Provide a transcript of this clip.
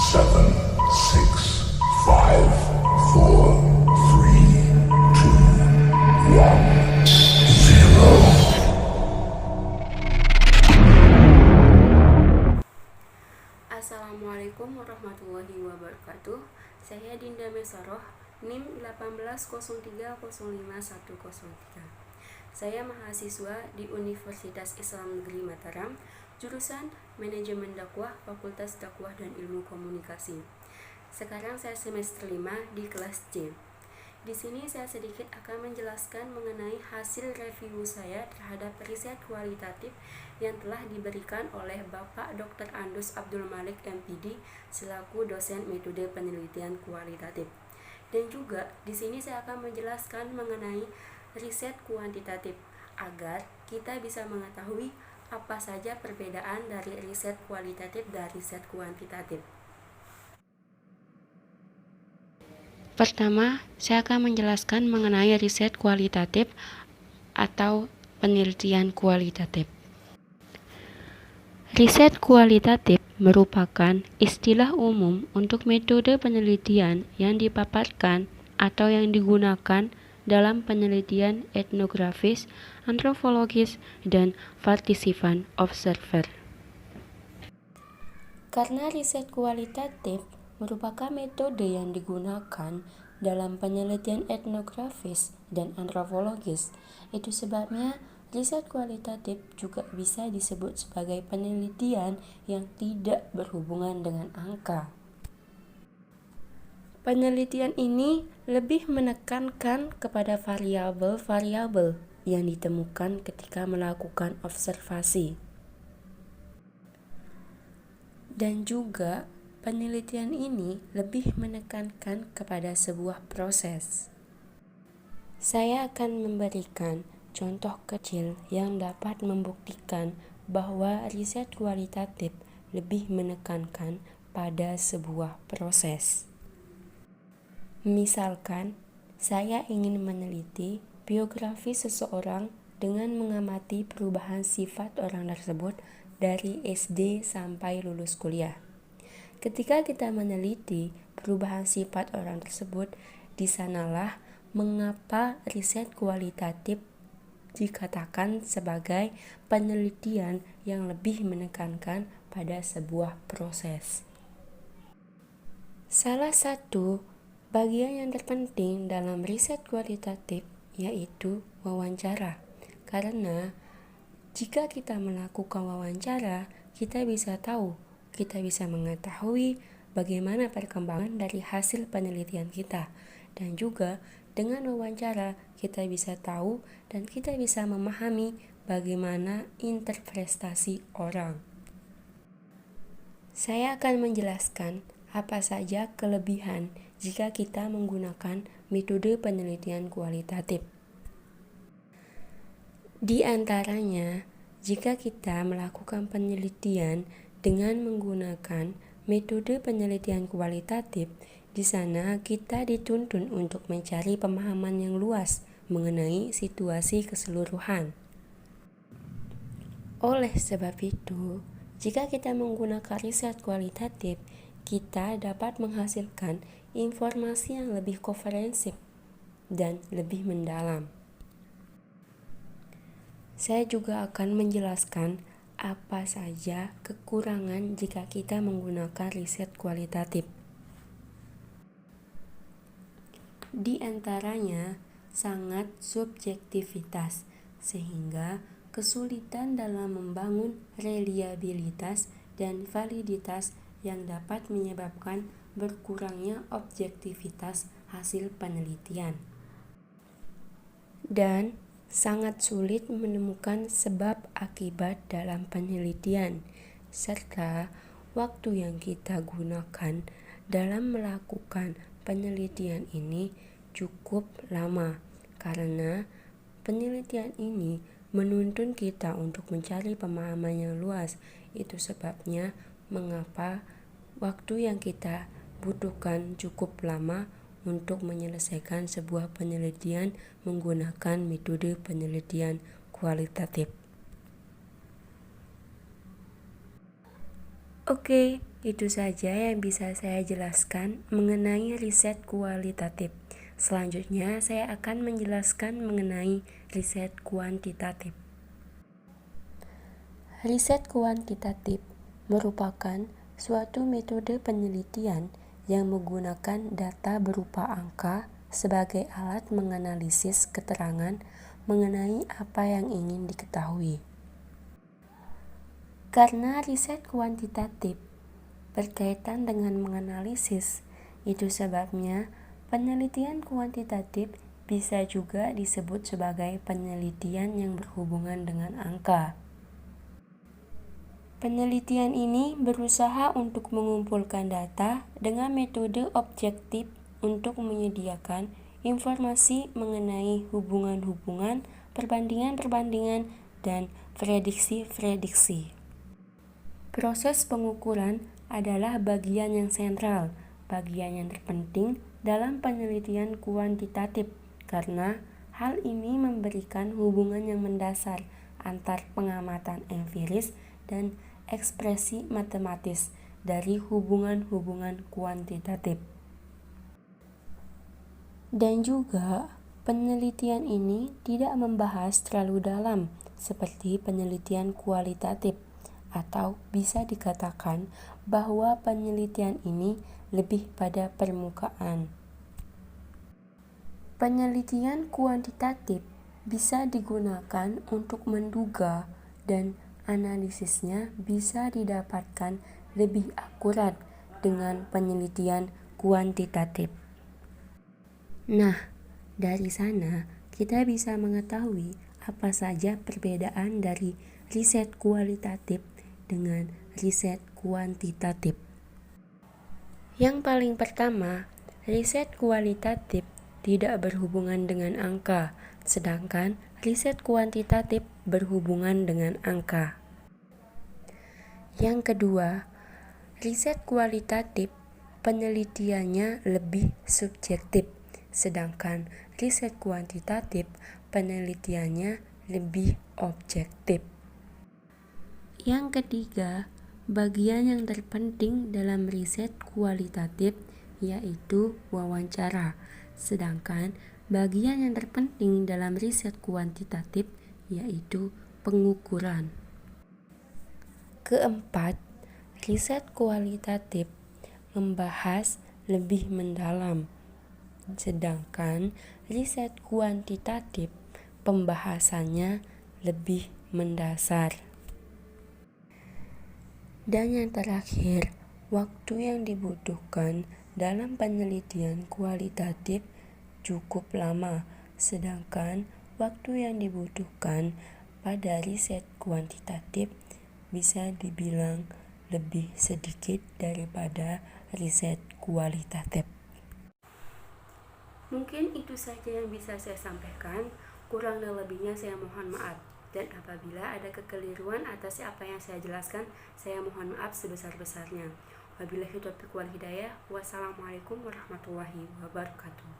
7, 6, 5, 4, 3, 2, 1, 0. Assalamualaikum warahmatullahi wabarakatuh. Saya Dinda Mesoroh, NIM 180305103. Saya mahasiswa di Universitas Islam Negeri Mataram, jurusan Manajemen Dakwah, Fakultas Dakwah dan Ilmu Komunikasi. Sekarang saya semester 5 di kelas C. Di sini saya sedikit akan menjelaskan mengenai hasil review saya terhadap riset kualitatif yang telah diberikan oleh Bapak Dr. Andus Abdul Malik MPD selaku dosen metode penelitian kualitatif. Dan juga di sini saya akan menjelaskan mengenai riset kuantitatif agar kita bisa mengetahui apa saja perbedaan dari riset kualitatif dan riset kuantitatif. Pertama, saya akan menjelaskan mengenai riset kualitatif atau penelitian kualitatif. Riset kualitatif merupakan istilah umum untuk metode penelitian yang dipaparkan atau yang digunakan dalam penelitian etnografis, antropologis, dan partisipan observer. Karena riset kualitatif merupakan metode yang digunakan dalam penelitian etnografis dan antropologis, itu sebabnya riset kualitatif juga bisa disebut sebagai penelitian yang tidak berhubungan dengan angka. Penelitian ini lebih menekankan kepada variabel-variabel yang ditemukan ketika melakukan observasi. Dan juga penelitian ini lebih menekankan kepada sebuah proses. Saya akan memberikan contoh kecil yang dapat membuktikan bahwa riset kualitatif lebih menekankan pada sebuah proses. Misalkan, saya ingin meneliti biografi seseorang dengan mengamati perubahan sifat orang tersebut dari SD sampai lulus kuliah. Ketika kita meneliti perubahan sifat orang tersebut, di sanalah mengapa riset kualitatif dikatakan sebagai penelitian yang lebih menekankan pada sebuah proses. Salah satu bagian yang terpenting dalam riset kualitatif yaitu wawancara. Karena jika kita melakukan wawancara, kita bisa mengetahui bagaimana perkembangan dari hasil penelitian kita. Dan juga dengan wawancara kita bisa tahu dan kita bisa memahami bagaimana interpretasi orang. Saya akan menjelaskan apa saja kelebihan jika kita menggunakan metode penelitian kualitatif. Di antaranya, jika kita melakukan penelitian dengan menggunakan metode penelitian kualitatif, di sana kita dituntun untuk mencari pemahaman yang luas mengenai situasi keseluruhan. Oleh sebab itu, jika kita menggunakan riset kualitatif, kita dapat menghasilkan informasi yang lebih komprehensif dan lebih mendalam. Saya juga akan menjelaskan apa saja kekurangan jika kita menggunakan riset kualitatif. Di antaranya sangat subjektivitas, sehingga kesulitan dalam membangun reliabilitas dan validitas yang dapat menyebabkan berkurangnya objektivitas hasil penelitian. Dan sangat sulit menemukan sebab akibat dalam penelitian, serta waktu yang kita gunakan dalam melakukan penelitian ini cukup lama, karena penelitian ini menuntun kita untuk mencari pemahaman yang luas. Itu sebabnya mengapa waktu yang kita butuhkan cukup lama untuk menyelesaikan sebuah penelitian menggunakan metode penelitian kualitatif. Oke, Itu saja yang bisa saya jelaskan mengenai riset kualitatif. Selanjutnya, saya akan menjelaskan mengenai riset kuantitatif. Riset kuantitatif merupakan suatu metode penelitian yang menggunakan data berupa angka sebagai alat menganalisis keterangan mengenai apa yang ingin diketahui. Karena riset kuantitatif berkaitan dengan menganalisis, itu sebabnya penelitian kuantitatif bisa juga disebut sebagai penelitian yang berhubungan dengan angka. Penelitian ini berusaha untuk mengumpulkan data dengan metode objektif untuk menyediakan informasi mengenai hubungan-hubungan, perbandingan-perbandingan, dan prediksi-prediksi. Proses pengukuran adalah bagian yang sentral, bagian yang terpenting dalam penelitian kuantitatif, karena hal ini memberikan hubungan yang mendasar antar pengamatan empiris dan ekspresi matematis dari hubungan-hubungan kuantitatif. Dan juga, penelitian ini tidak membahas terlalu dalam seperti penelitian kualitatif, atau bisa dikatakan bahwa penelitian ini lebih pada permukaan. Penelitian kuantitatif bisa digunakan untuk menduga dan analisisnya bisa didapatkan lebih akurat dengan penelitian kuantitatif. Nah, dari sana kita bisa mengetahui apa saja perbedaan dari riset kualitatif dengan riset kuantitatif. Yang paling pertama, riset kualitatif tidak berhubungan dengan angka, sedangkan riset kuantitatif berhubungan dengan angka. Yang kedua, riset kualitatif penelitiannya lebih subjektif, sedangkan riset kuantitatif penelitiannya lebih objektif. Yang ketiga, bagian yang terpenting dalam riset kualitatif yaitu wawancara, sedangkan bagian yang terpenting dalam riset kuantitatif yaitu pengukuran. Keempat, riset kualitatif membahas lebih mendalam, sedangkan riset kuantitatif pembahasannya lebih mendasar. Dan yang terakhir, waktu yang dibutuhkan dalam penelitian kualitatif cukup lama, sedangkan waktu yang dibutuhkan pada riset kuantitatif bisa dibilang lebih sedikit daripada riset kualitatif. Mungkin itu saja yang bisa saya sampaikan, kurang dan lebihnya saya mohon maaf. Dan apabila ada kekeliruan atas apa yang saya jelaskan, saya mohon maaf sebesar-besarnya. Wabillahi taufiq wal hidayah. Wassalamualaikum warahmatullahi wabarakatuh.